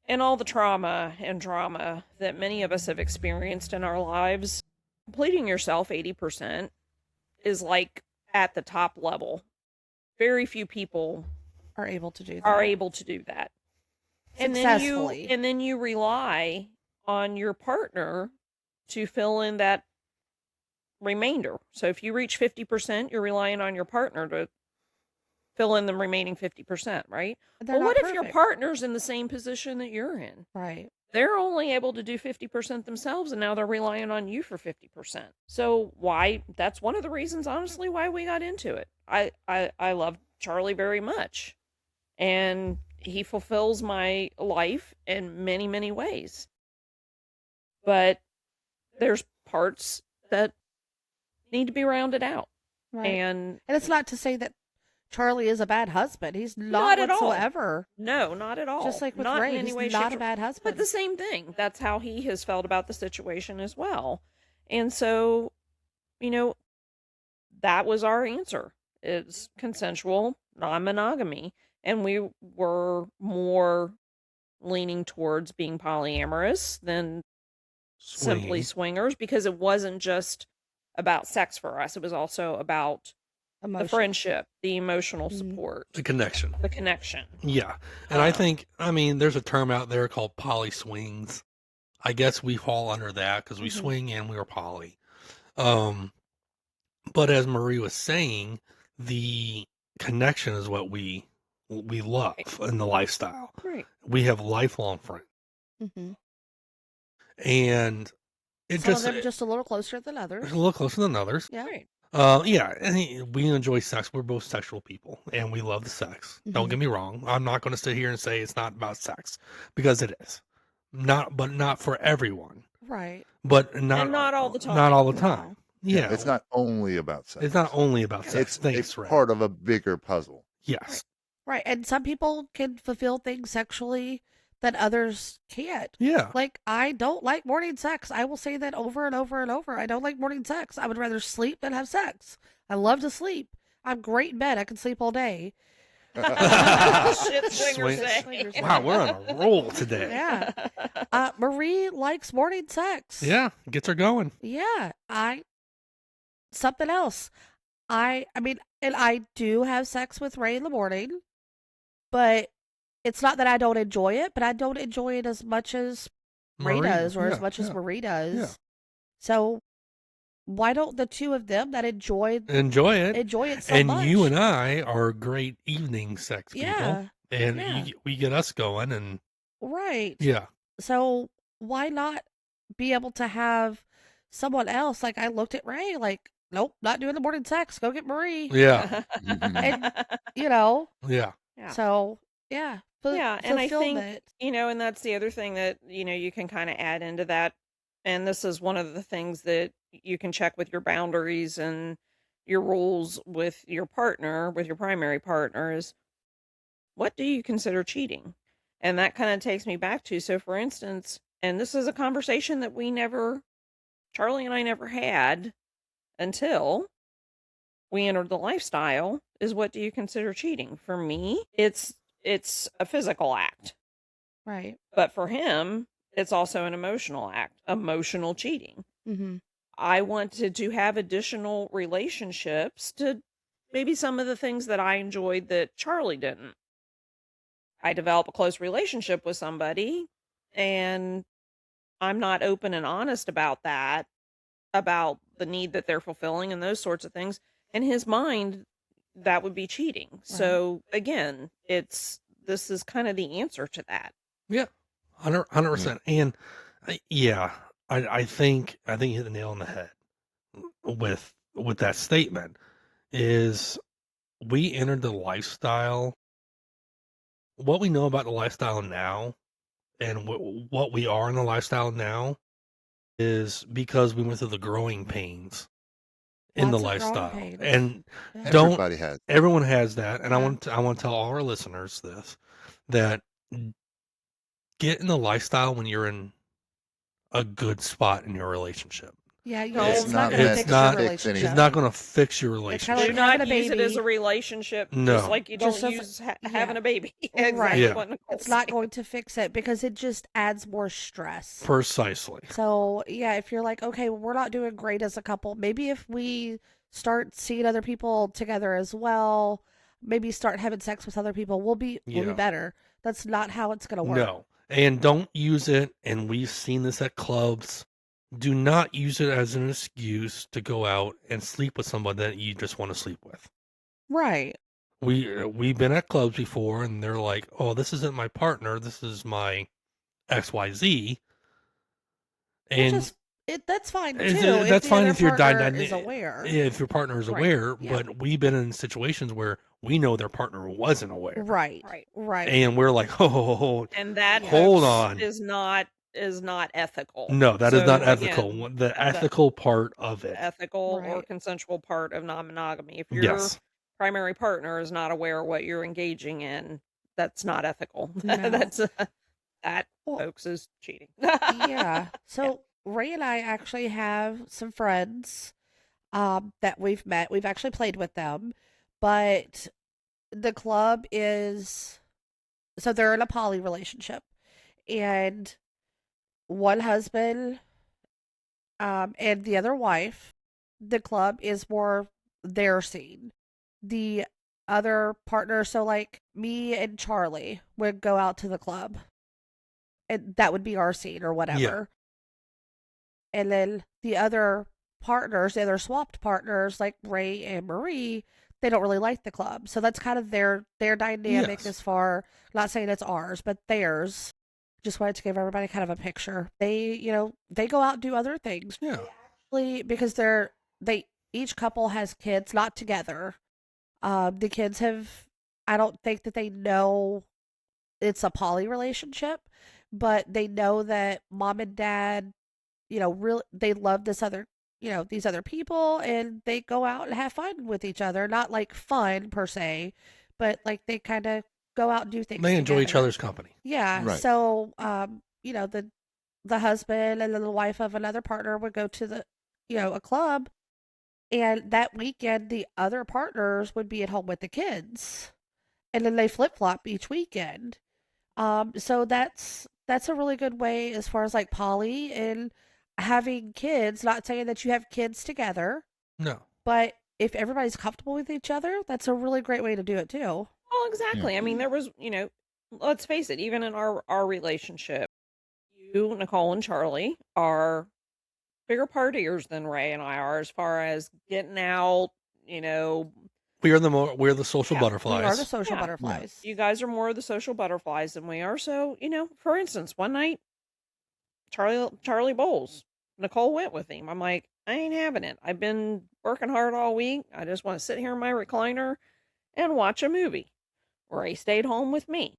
and all the trauma and drama that many of us have experienced in our lives, completing yourself 80% is like at the top level. Very few people Are able to do that. are able to do that. Successfully. And then you rely on your partner to fill in that remainder. So if you reach 50%, you're relying on your partner to fill in the remaining 50%, right? They're Well, not what if your perfect. partner's in the same position that you're in? Right. They're only able to do 50% themselves, and now they're relying on you for 50%. So that's one of the reasons, honestly, why we got into it. I love Charlie very much, and he fulfills my life in many, many ways. But there's parts that need to be rounded out. Right. And And it's not to say that Charlie is a bad husband. He's Not not, at all. whatsoever. no, not at all. Just like with Not Ray, in any he's way, not shape, a or- bad But husband. the same thing. That's how he has felt about the situation as well. And so, that was our answer. It's consensual non-monogamy. And we were more leaning towards being polyamorous than simply Swinging. swingers, because it wasn't just about sex for us. It was also about the Emotion. friendship, the emotional Mhm. support, The connection. the connection. Yeah. And I Uh, think, there's a term out there called poly swings. I guess we fall under that because we Mhm. swing and we are poly. But as Marie was saying, the connection is what we we love in the lifestyle. Right. We have lifelong friends, Mm-hmm. and it Some just of them just a little closer than others. a little closer than others. Yeah. Right. Yeah, and we enjoy sex. We're both sexual people, and we love the sex. Don't Mhm. get me wrong. I'm not going to sit here and say it's not about sex, because it is. Not for everyone. Right. But And not all the time. Not all the No. time. Yeah, It's not only about sex. It's not only about sex. It's Thanks, a Ray. part of a bigger puzzle. Yes. Right. And some people can fulfill things sexually that others can't. Yeah. Like, I don't like morning sex. I will say that over and over and over. I don't like morning sex. I would rather sleep than have sex. I love to sleep. I'm great in bed. I can sleep all day. Shit swingers Swing- say. Swingers Wow, we're on a roll today. Yeah. Marie likes morning sex. Yeah, gets her going. Yeah. Something else. I mean, and I do have sex with Ray in the morning, but it's not that I don't enjoy it, but I don't enjoy it as much as Ray Marie, does or as yeah, much as yeah. Marie does. Yeah. So why don't the two of them that enjoy Enjoy it. so And much? you and I are great evening sex people. Yeah. And Yeah. we get us going, and Right. yeah. So why not be able to have someone else? Like, I looked at Ray like, nope, not doing the morning sex. Go get Marie. Yeah. You know? Yeah. Yeah. So, yeah. Yeah, and I think, fulfillment. and that's the other thing that, you can kind of add into that. And this is one of the things that you can check with your boundaries and your rules with your partner, with your primary partner, is what do you consider cheating? And that kind of takes me back to, so for instance, and this is a conversation that Charlie and I never had until we entered the lifestyle, is what do you consider cheating? For me, it's a physical act. Right. But for him, it's also an emotional act, emotional cheating. Mm-hmm. I wanted to have additional relationships to maybe some of the things that I enjoyed that Charlie didn't. I develop a close relationship with somebody, and I'm not open and honest about that, about the need that they're fulfilling and those sorts of things. In his mind, that would be cheating. So again, this is kind of the answer to that. Yeah. 100%. And I think you hit the nail on the head with that statement. Is we entered the lifestyle. What we know about the lifestyle now, and what we are in the lifestyle now, is because we went through the growing pains in the Lots of growing lifestyle. pains. And Yeah. don't Everybody has. everyone has that. And I Yeah. want to tell all our listeners this, that get in the lifestyle when you're in a good spot in your relationship. Yeah, No, it's it's not not going to gonna fix fix your anything. relationship. It's not going to fix your kinda relationship. like Do not having a use it as baby. a relationship, No. just like you don't Just as- use yeah. having a baby. Right. Exactly Yeah. what Nicole It's not said. going to fix it because it just adds more stress. Precisely. So, yeah, if you're like, okay, well, we're not doing great as a couple, maybe if we start seeing other people together as well, maybe start having sex with other people, we'll be Yeah. better. That's not how it's going to work. No. And don't use it, and we've seen this at clubs. Do not use it as an excuse to go out and sleep with someone that you just want to sleep with. Right. We've been at clubs before, and they're like, "Oh, this isn't my partner. This is my XYZ." Well, And that's fine too. that's the fine other if your partner is aware. Yeah, if your partner is Right, aware. yeah. But we've been in situations where we know their partner wasn't aware, Right. Right. Right. and we're like, "Oh, And that, Hold folks, on. is not ethical. no, that is So, not again, ethical." The ethical part of it, ethical or Right. consensual part of non-monogamy. If your yes, primary partner is not aware of what you're engaging in, that's not ethical. No. That, Well, folks, is cheating. yeah. So Ray and I actually have some friends that we've met. We've actually played with them, but the club is so they're in a poly relationship, and one husband and the other wife. The club is more their scene. The other partner, so like me and Charlie would go out to the club, and that would be our scene or whatever. And then the other partners, the other swapped partners, like Ray and Marie, they don't really like the club. So that's kind of their dynamic Yes. as far, not saying it's ours, but theirs. Just wanted to give everybody kind of a picture. They, they go out and do other things. Yeah. Because they each couple has kids, not together. The kids have, I don't think that they know it's a poly relationship, but they know that mom and dad, really they love this other, these other people, and they go out and have fun with each other. Not like fun per se, but like they kind of go out and do things. They enjoy each together. other's company. Yeah. Right. So, the husband and then the wife of another partner would go to the, a club, and that weekend the other partners would be at home with the kids, and then they flip flop each weekend. So that's a really good way as far as like poly and having kids. Not saying that you have kids together, No. but if everybody's comfortable with each other, that's a really great way to do it too. Well, exactly. I mean, there was, let's face it, even in our relationship, you, Nicole, and Charlie are bigger partiers than Ray and I are as far as getting out, We're the social Yeah. We are butterflies. the social Yeah. butterflies. you guys are more of the social butterflies than we are. So, for instance, one night, Charlie Bowles, Nicole went with him. I'm like, I ain't having it. I've been working hard all week. I just want to sit here in my recliner and watch a movie. Ray stayed home with me.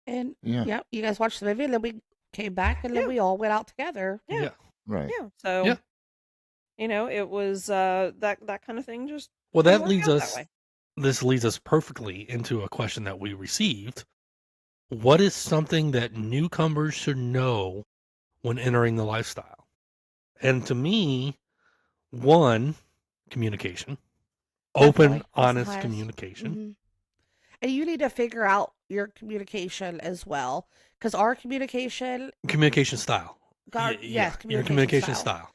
And Yeah. yep, you guys watched the movie, and then we came back, and then Yeah. we all went out together. Yeah. Right. Yeah. So, Yeah. it was that kind of thing. Just Well, didn't that work leads out that us. way. This leads us perfectly into a question that we received. What is something that newcomers should know when entering the lifestyle? And to me, one, communication. Open, Definitely. That's the honest highest. communication. Mhm. And you need to figure out your communication as well, because our communication, Communication style. yes, Your communication style.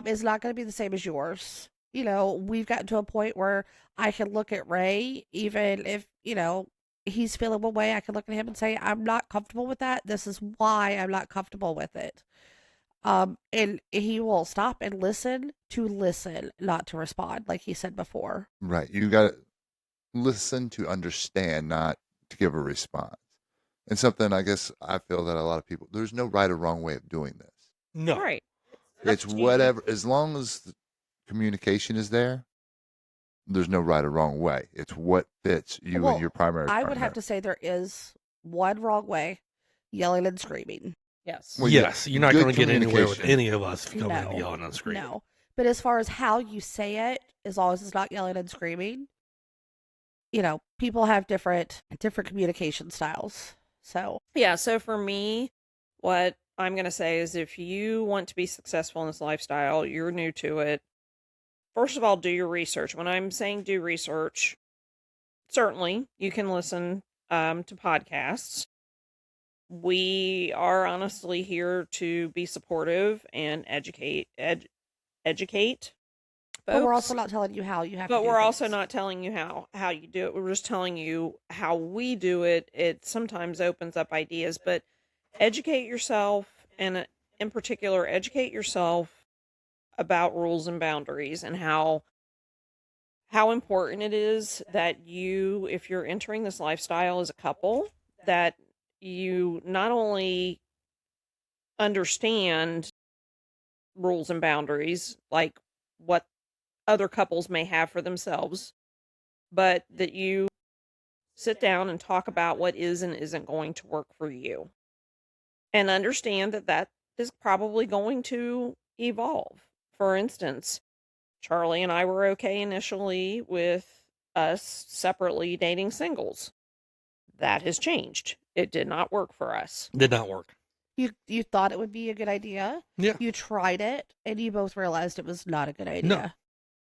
is not going to be the same as yours. We've gotten to a point where I can look at Ray, even if he's feeling one way, I can look at him and say, I'm not comfortable with that. This is why I'm not comfortable with it. And he will stop and listen, not to respond, like he said before. Right. You got to listen to understand, not to give a response. And something I guess I feel that a lot of people, there's no right or wrong way of doing this. No. Right. It's up to you. whatever, as long as the communication is there, there's no right or wrong way. It's what fits you Well, and your primary I partner. would have to say there is one wrong way: yelling and screaming. Yes. Well, yeah, Yes, you're not good going to get anywhere with communication. any of us if you come in No. yelling and screaming. No. But as far as how you say it, as long as it's not yelling and screaming, people have different communication styles. So, Yeah. So for me, what I'm going to say is if you want to be successful in this lifestyle, you're new to it. First of all, do your research. When I'm saying do research, certainly you can listen to podcasts. We are honestly here to be supportive and educate but we're folks. also not telling you how you have to But do we're also things. not telling you how you do it. We're just telling you how we do it. It sometimes opens up ideas, but educate yourself, and in particular, educate yourself about rules and boundaries and how important it is that you, if you're entering this lifestyle as a couple, that you not only understand rules and boundaries, like what other couples may have for themselves, but that you sit down and talk about what is and isn't going to work for you. And understand that is probably going to evolve. For instance, Charlie and I were okay initially with us separately dating singles. That has changed. It did not work for us. Did not work. You thought it would be a good idea. Yeah. You tried it, and you both realized it was not a good idea.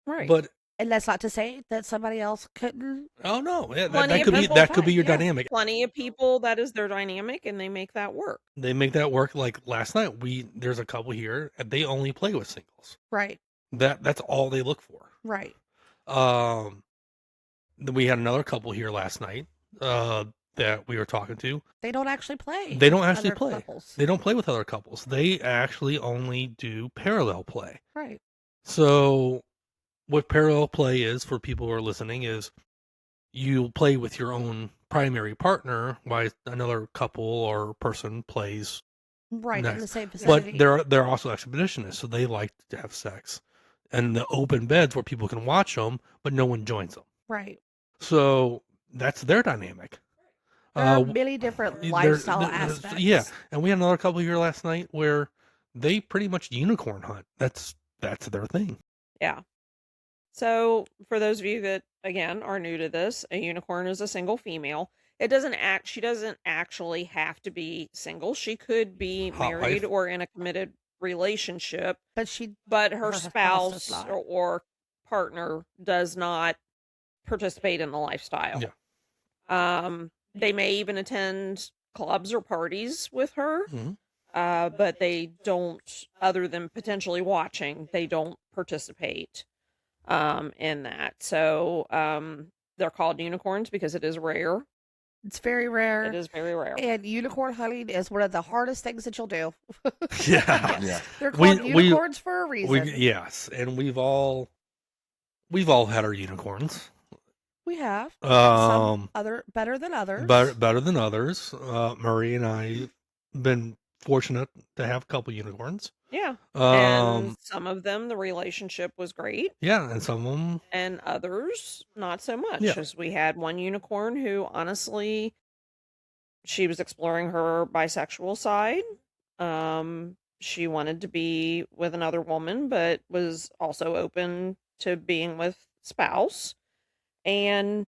Right. But And that's not to say that somebody else couldn't. oh no, yeah, Plenty that of could be people that could be fight, your yeah. dynamic. Plenty of people, that is their dynamic, and they make that work. They make that work. Like last night, there's a couple here. They only play with singles. Right. That's all they look for. Right. Then we had another couple here last night. That we were talking to. They don't actually play. They don't actually other play. couples. They don't play with other couples. They actually only do parallel play. Right. So what parallel play is, for people who are listening, is you play with your own primary partner while another couple or person plays Right, in the next. same But vicinity. they're also exhibitionists, so they like to have sex. And the open beds where people can watch them, but no one joins them. Right. So that's their dynamic. There are Uh, many different there, lifestyle yeah, aspects. and we had another couple here last night where they pretty much unicorn hunt. That's their thing. Yeah. So, for those of you that, again, are new to this, a unicorn is a single female. She doesn't actually have to be single. She could be Hot married wife. or in a committed relationship, But she but her her spouse does spouse not. or partner does not participate in the lifestyle. Yeah. They may even attend clubs or parties with her, Mhm. but they don't, other than potentially watching, they don't participate in that. So they're called unicorns because it is rare. It's very It rare. is very rare. And unicorn hunting is one of the hardest things that you'll do. Yeah. Yeah. They're We- called we- unicorns for a reason. Yes, and we've all had our unicorns. We have some Um, other better than others. better than others. Murray and I been fortunate to have a couple unicorns. Yeah. Um, And some of them, the relationship was great, yeah, and some of them, and others, not so much. Yeah. As we had one unicorn who, honestly, she was exploring her bisexual side. She wanted to be with another woman, but was also open to being with spouse. And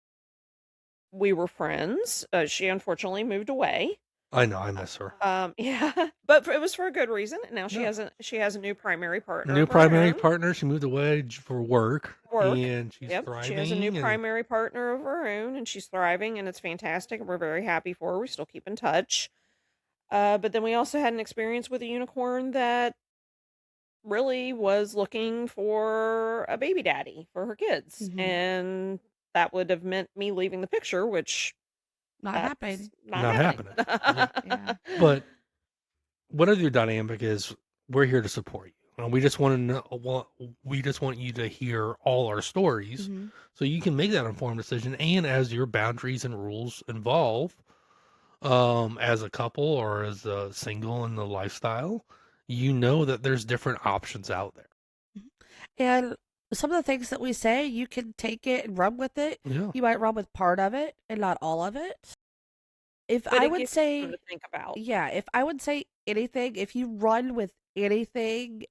we were friends. She unfortunately moved away. I know, I miss her. Yeah, but it was for a good reason. Now she Yeah. has a new primary partner. New of her primary own. partner. She moved away for work, Work. and she's Yep, thriving. she has a new and- primary partner of her own, and she's thriving, and it's fantastic. And we're very happy for her. We still keep in touch. But then we also had an experience with a unicorn that really was looking for a baby daddy for her kids, Mhm. and that would have meant me leaving the picture, which Not that's happening. not happening. Yeah. But whatever your dynamic is, we're here to support you. And we just want to know. We just want you to hear all our stories, Mhm. so you can make that informed decision. And as your boundaries and rules evolve, as a couple or as a single in the lifestyle, you know that there's different options out there. And some of the things that we say, you can take it and run with it. Yeah. You might run with part of it and not all of it. If But I it would gives you say, something to think about. yeah, if I would say anything, if you run with anything,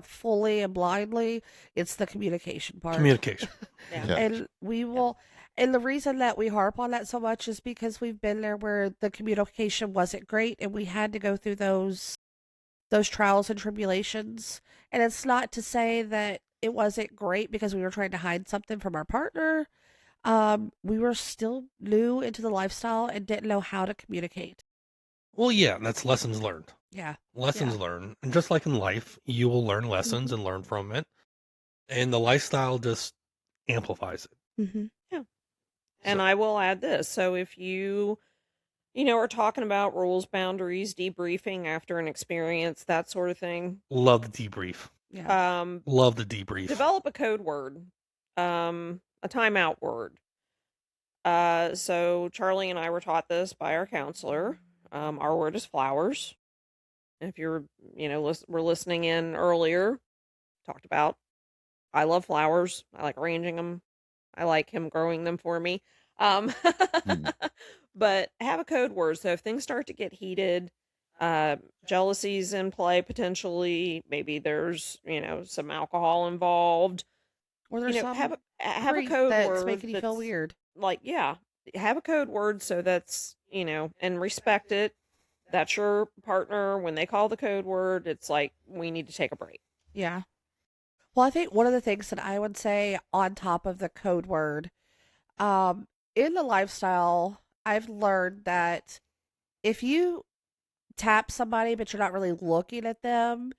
fully and blindly, it's the communication part. Communication. Yeah. Yeah. And we will, and the reason that we harp on that so much is because we've been there where the communication wasn't great and we had to go through those trials and tribulations. And it's not to say that it wasn't great because we were trying to hide something from our partner. We were still new into the lifestyle and didn't know how to communicate. Well, yeah, that's lessons learned. Yeah. Lessons learned. And just like in life, you will learn lessons and learn from it. And the lifestyle just amplifies it. Mm-hmm. And So- I will add this. So if you are talking about rules, boundaries, debriefing after an experience, that sort of thing, Love the debrief. Yeah. Love the debrief. develop a code word, a timeout word. So Charlie and I were taught this by our counselor. Our word is flowers. If you're, were listening in earlier, talked about, I love flowers. I like arranging them. I like him growing them for me. But have a code word. So if things start to get heated, jealousy's in play potentially, maybe there's, some alcohol involved. Or there's some Have a drink code that's word making you feel that's, weird. like, yeah, have a code word so that's, and respect it. That's your partner. When they call the code word, it's like, we need to take a break. Yeah. Well, I think one of the things that I would say on top of the code word, in the lifestyle, I've learned that if you tap somebody but you're not really looking at them,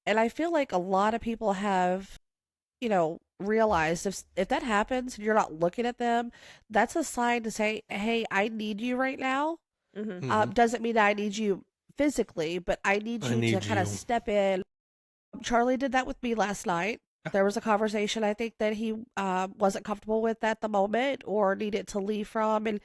and I feel like a lot of people have, realized if that happens and you're not looking at them, that's a sign to say, hey, I need you right now. Mm-hmm. Mhm. Doesn't mean I need you physically, but I need I you to need kind of you. step in. Charlie did that with me last night. There was a conversation I think that he wasn't comfortable with at the moment or needed to leave from, and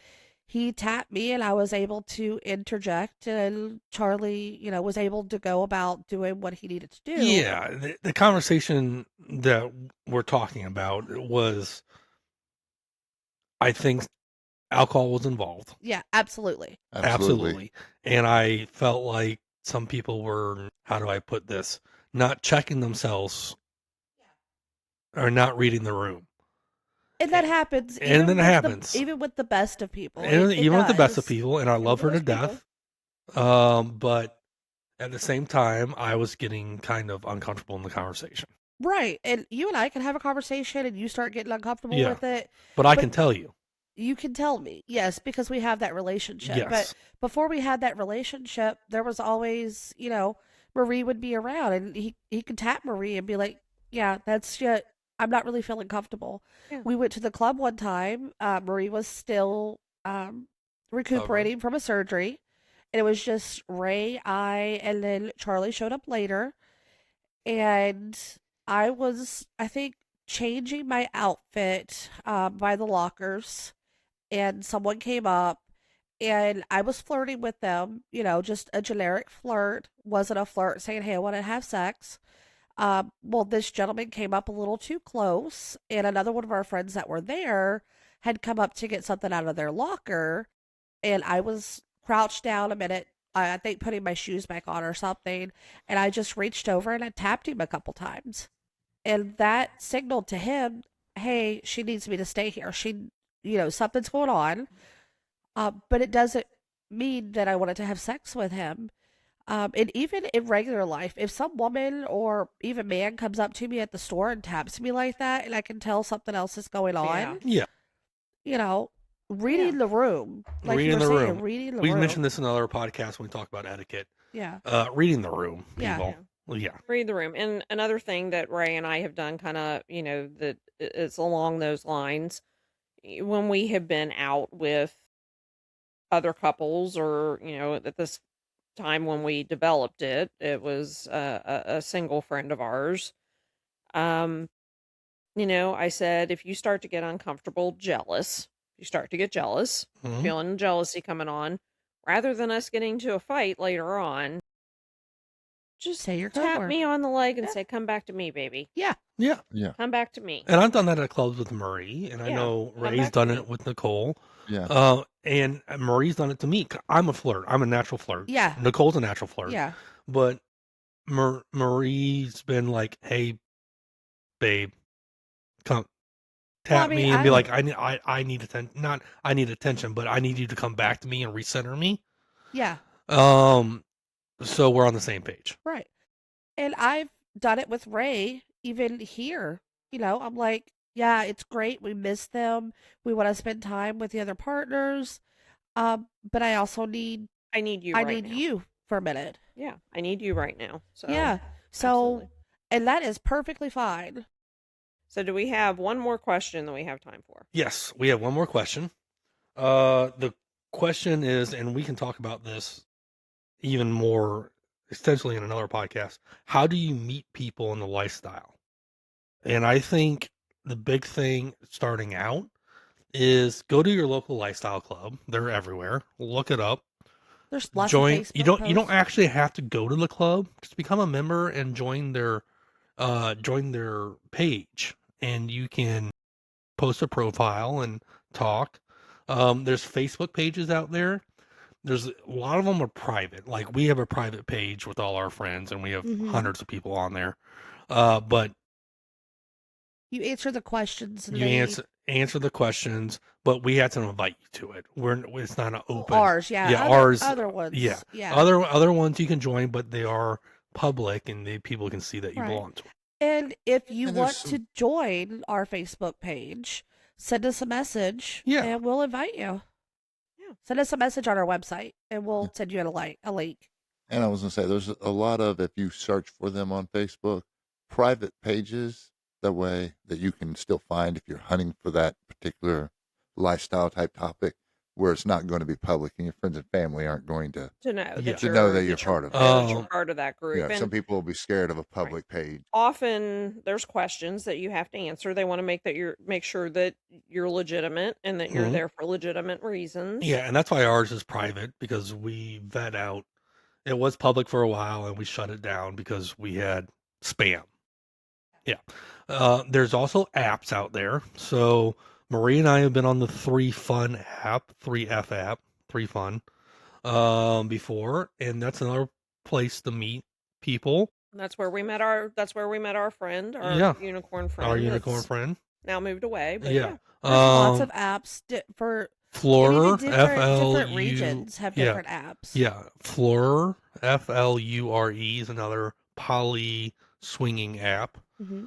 he tapped me, and I was able to interject, and Charlie, was able to go about doing what he needed to do. Yeah, the conversation that we're talking about was, I think, alcohol was involved. Yeah, absolutely. Absolutely. And I felt like some people were, how do I put this, not checking themselves or not reading the room. And that happens. And then it happens. Even with the best of people. And It even with the best of does. people, and I love her to with the worst death. But at the same time, I was getting kind of uncomfortable in the conversation. Right. And you and I can have a conversation and you start getting uncomfortable Yeah. with it. But I can tell you. You can tell me, yes, because we have that relationship. Yes. But before we had that relationship, there was always, Marie would be around, and he could tap Marie and be like, "Yeah, that's just, I'm not really feeling comfortable." Yeah. We went to the club one time. Marie was still recuperating from a surgery, and it was just Ray, I, and then Charlie showed up later, and I was, I think, changing my outfit by the lockers, and someone came up, and I was flirting with them, just a generic flirt. Wasn't a flirt saying, "Hey, I want to have sex." Well, this gentleman came up a little too close, and another one of our friends that were there had come up to get something out of their locker, and I was crouched down a minute, I think putting my shoes back on or something, and I just reached over and I tapped him a couple times. And that signaled to him, "Hey, she needs me to stay here. Something's going on." But it doesn't mean that I wanted to have sex with him. And even in regular life, if some woman or even man comes up to me at the store and taps me like that, and I can tell something else is going on, Yeah. reading the room, like Reading you were the saying, room. reading the We room. mentioned this in another podcast when we talk about etiquette. Yeah. Reading the room, Yeah. people. Well, yeah. Read the room. And another thing that Ray and I have done kind of, that it's along those lines. When we have been out with other couples or, at this time when we developed it, it was a single friend of ours. I said, if you start to get uncomfortable, you start to get jealous, Mhm. feeling jealousy coming on, rather than us getting to a fight later on, just Say your code tap word. me on the leg and Yeah. say, "Come back to me, baby. Yeah. Yeah. Come back to me." And I've done that at clubs with Marie, and I Yeah, know come Ray's back to done me. it with Nicole. Yeah. And Marie's done it to me. I'm a flirt. I'm a natural flirt. Yeah. Nicole's a natural flirt. Yeah. But Marie's been like, "Hey, babe, come tap me and be like, I need attention. Not I need attention, but I need you to come back to me and recenter me." Yeah. So we're on the same page. Right. And I've done it with Ray, even here. I'm like, yeah, it's great. We miss them. We want to spend time with the other partners. But I also need I need you I right need now. you for a minute. Yeah, I need you right now. So Yeah. So absolutely. and that is perfectly fine. So do we have one more question that we have time for? Yes, we have one more question. The question is, and we can talk about this even more extensively in another podcast. How do you meet people in the lifestyle? And I think the big thing starting out is go to your local lifestyle club. They're everywhere. Look it up. There's lots Join. of Facebook You don't posts. actually have to go to the club. Just become a member and join their page, and you can post a profile and talk. There's Facebook pages out there. There's a lot of them are private. Like we have a private page with all our friends, and we have Mhm. hundreds of people on there. But You answer the questions. And you answer the questions, but we have to invite you to it. It's not an open. Ours, yeah. Yeah, other, ours. Other ones. Yeah. Yeah. Other ones you can join, but they are public, and people can see that you Right. belong to it. And if you And want there's to join our Facebook page, send us a message. Yeah. And we'll invite you. Yeah. Send us a message on our website, and we'll send you a link. And I was going to say, there's a lot of, if you search for them on Facebook, private pages, that way that you can still find if you're hunting for that particular lifestyle type topic. where it's not going to be public, and your friends and family aren't going to to know Yeah. that to you're know that you're that you're part of it. that you're part of that group. Yeah, some And people will be scared of a public page. often there's questions that you have to answer. They want to make sure that you're legitimate and that you're Mhm. there for legitimate reasons. Yeah, and that's why ours is private, because we vet out. It was public for a while, and we shut it down because we had spam. Yeah. There's also apps out there. So Marie and I have been on the 3Fun app, 3F app, 3Fun, before, and that's another place to meet people. That's where we met our friend, Yeah, our unicorn friend. our unicorn that's friend. now moved away, but Yeah. There's lots Um, of apps for Floorer, even different FLU, regions have yeah, different apps. yeah. Floorer, FLURE is another poly swinging app hmm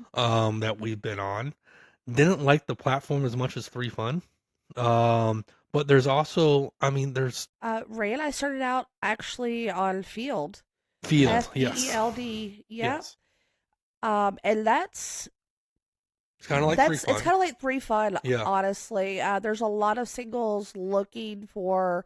that we've been on. Didn't like the platform as much as 3Fun. But there's also, I mean, there's Ray and I started out actually on Field. Field, yes, FEELD. Yeah. yes. And that's It's kind of like 3Fun. it's kind of like 3Fun. Yeah. Honestly, there's a lot of singles looking for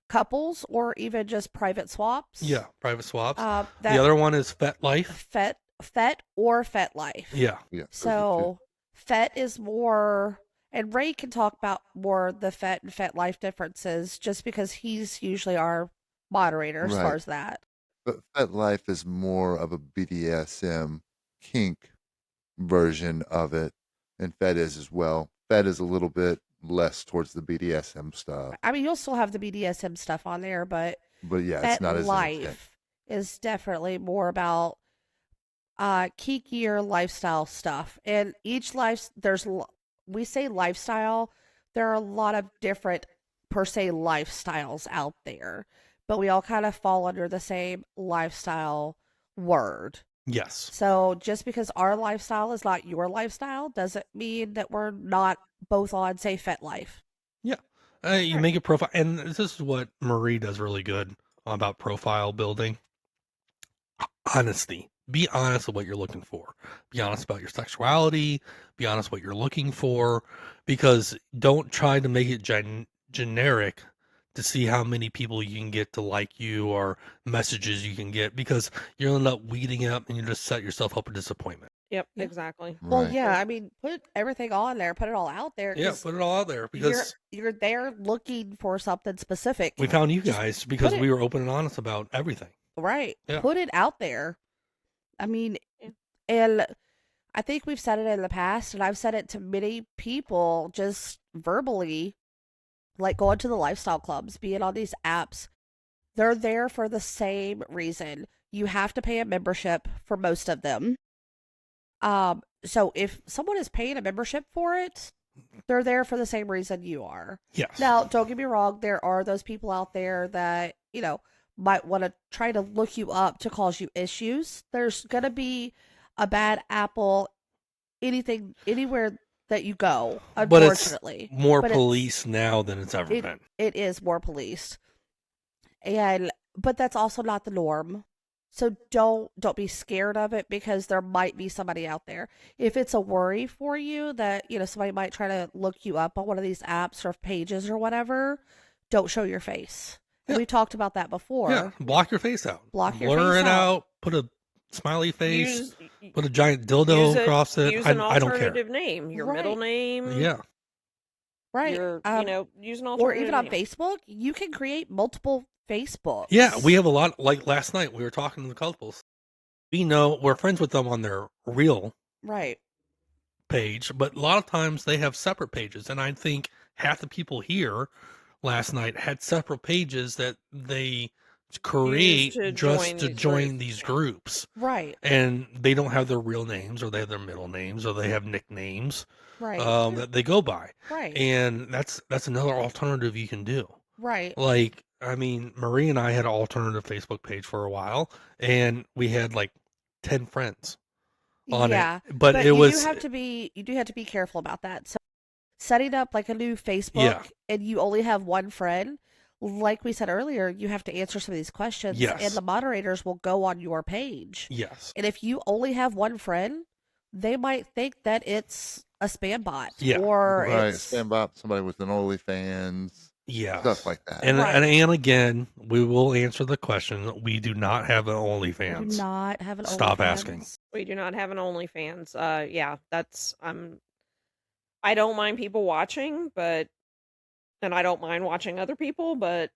couples or even just private swaps. Yeah, private swaps. That The other one is Fet Life. Fet or Fet Life. Yeah, Yeah. those are two. So Fet is more, and Ray can talk about more the Fet and Fet Life differences, just because he's usually our moderator as far Right. as that. But FetLife is more of a BDSM kink version of it, and Fed is as well. Fed is a little bit less towards the BDSM stuff, I mean, you'll still have the BDSM stuff on there, but but yeah, it's Fet not as intense. Life is definitely more about kinkier lifestyle stuff. And each life, we say lifestyle, there are a lot of different per se lifestyles out there, but we all kind of fall under the same lifestyle word. yes. So just because our lifestyle is not your lifestyle doesn't mean that we're not both on, say, Fet Life. Yeah. You make a profile, and this is what Marie does really good about profile building. Honesty. Be honest with what you're looking for. Be honest about your sexuality. Be honest what you're looking for, because don't try to make it generic to see how many people you can get to like you or messages you can get, because you'll end up weeding up and you just set yourself up for disappointment. Yep, Yeah. exactly. Well, Right. yeah, I mean, put everything on there, put it all out there. Yeah, 'Cause put it all out there, because you're there looking for something specific. we found you Just guys because put it- we were open and honest about everything. Right. Yeah. Put it out there. I mean, Yeah. and I think we've said it in the past, and I've said it to many people just verbally, like going to the lifestyle clubs, being on these apps. They're there for the same reason. You have to pay a membership for most of them. So if someone is paying a membership for it, they're there for the same reason you are. Yes. Now, don't get me wrong, there are those people out there that, might want to try to look you up to cause you issues. There's going to be a bad apple anywhere that you go, But it's unfortunately. more But police now than it's ever been. It is more police. But that's also not the norm. So don't be scared of it, because there might be somebody out there. If it's a worry for you that, somebody might try to look you up on one of these apps or pages or whatever, don't show your face. Yeah. We talked about that before. Yeah, block your face out. Block your Blur face it out. out. Put a smiley face. Use, Put a giant dildo use across it. Use I an don't care. alternative name, your middle Right. name. Yeah. Right. Use an Or alternative even on name. Facebook, you can create multiple Facebooks. Yeah, we have a lot. Like last night, we were talking to the couples. We're friends with them on their real Right. page, but a lot of times they have separate pages. And I think half the people here last night had separate pages that they create to just join to these join groups. these groups. Right. And they don't have their real names, or they have their middle names, or they have nicknames Right. that they go by. Right. And that's another alternative you can do. Right. Like, I mean, Marie and I had an alternative Facebook page for a while, and we had like 10 friends on Yeah. it. But it you was do have to be careful about that. So setting up like a new Facebook Yeah. and you only have one friend, like we said earlier, you have to answer some of these questions, Yes. and the moderators will go on your page. yes. And if you only have one friend, they might think that it's a spam bot. Yeah. Or Right. it's Stand by somebody with an OnlyFans. Yes. Stuff like that. And, Right. and again, we will answer the question. We do not have an We do OnlyFans. not have an Stop OnlyFans. asking. We do not have an OnlyFans. Yeah, that's I don't mind people watching, but and I don't mind watching other people, but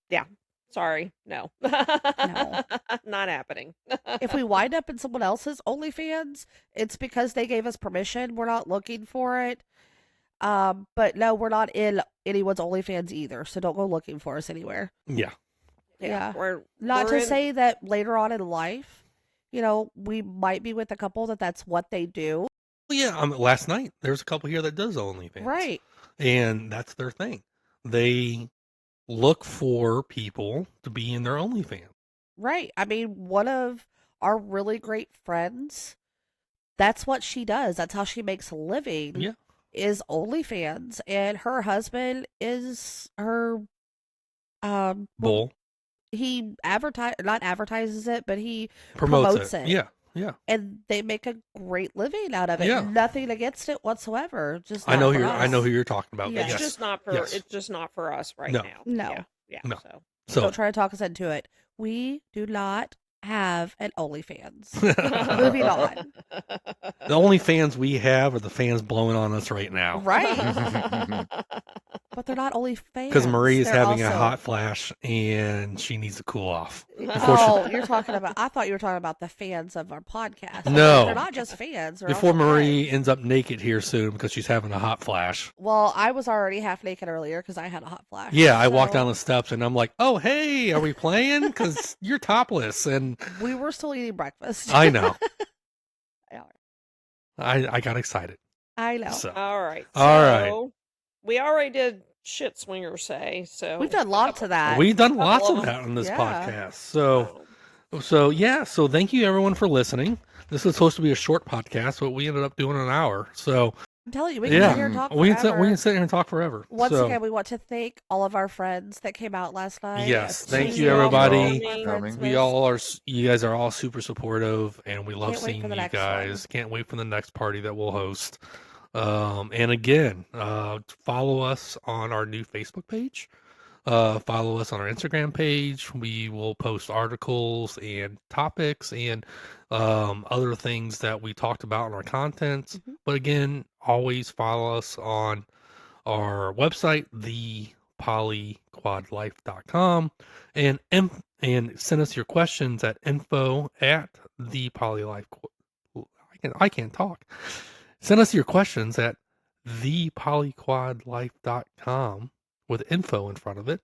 yeah, sorry, no, No. not happening. If we wind up in someone else's OnlyFans, it's because they gave us permission. We're not looking for it. But no, we're not in anyone's OnlyFans either, so don't go looking for us anywhere. Yeah. Yeah. we're Not we're to in- say that later on in life, we might be with a couple that's what they do. Well, yeah. Last night, there's a couple here that does OnlyFans. Right. And that's their thing. They look for people to be in their OnlyFans. Right. I mean, one of our really great friends, that's what she does. That's how she makes a living. Yeah. Is OnlyFans, and her husband is her Bull he not advertises it, but he promotes it. Yeah. Yeah. and they make a great living out of it. Yeah. Nothing against it whatsoever. Just I not know for I know us. who you're talking about. Yeah. it's Yes. just not for Yes. it's just not for us right No. now. No. Yeah. No. So So Don't try to talk us into it. We do not have an OnlyFans. Moving on. the only fans we have are the fans blowing on us right now. Right. But they're not OnlyFans. Because Marie is They're having a also- hot flash and she needs to cool off. Before she- Oh, you're talking about. I thought you were talking about the fans of our podcast. No. They're not just fans. They're Before also Marie friends. ends up naked here soon because she's having a hot flash. Well, I was already half naked earlier because I had a hot flash. Yeah, I walked So down the steps and I'm like, oh, hey, are we playing? Because you're topless. And We were still eating breakfast. I know. Yeah. I got excited. I know. So all right. All right. So, we already did shit swinger say, so We've done lots of that. we've done lots couple of of that on this Yeah. podcast. So thank you everyone for listening. This was supposed to be a short podcast, but we ended up doing an hour. So I'm telling you, we can yeah, sit here and talk we forever. can sit here and talk forever. Once So, again, we want to thank all of our friends that came out last night. Yes, thank Thank you you all for everybody. coming. You guys are all super supportive, and we love Can't wait seeing for the you next guys. Can't wait for the next party that we'll host. And again, follow us on our new Facebook page. Follow us on our Instagram page. We will post articles and topics and other things that we talked about in our contents. Mhm. But again, always follow us on our website, thepolyquadlife.com, and send us your questions at info@thepolylife. I can't talk. Send us your questions at thepolyquadlife.com with info in front of it.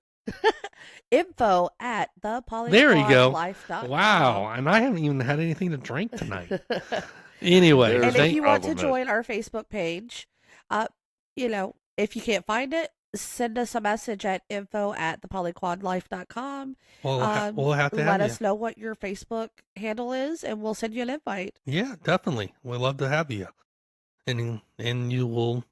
Info at the There you go. polyquadlife.com. Wow, and I haven't even had anything to drink tonight. Anyway, There's And a if you want to problem join our Facebook page, if you can't find it, send us a message at info@thepolyquadlife.com. we'll have to Let have you. us know what your Facebook handle is, and we'll send you an invite. Yeah, definitely. We'd love to have you. And you will,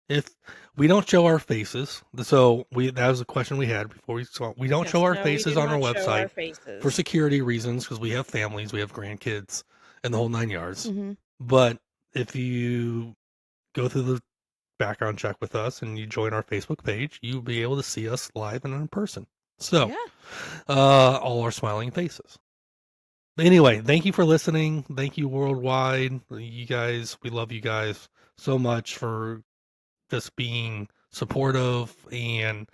if we don't show our faces. So that was a question we had before we saw. We don't Yes, show our no, we faces do on our not show our website faces. for security reasons because we have families, we have grandkids, and the whole 9 yards. Mm-hmm. But if you go through the background check with us and you join our Facebook page, you'll be able to see us live and in person. So, Yeah. all our smiling faces. But anyway, thank you for listening. Thank you worldwide. You guys, we love you guys so much for just being supportive and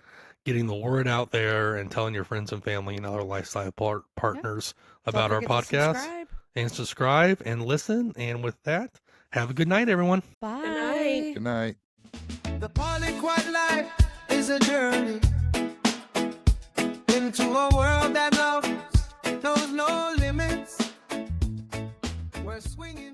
getting the word out there and telling your friends and family and other lifestyle partners about our Don't forget to podcast. subscribe. And subscribe and listen. And with that, have a good night, everyone. Bye. night. Good night. The polyquad life is a journey into a world that knows no limits. We're swinging.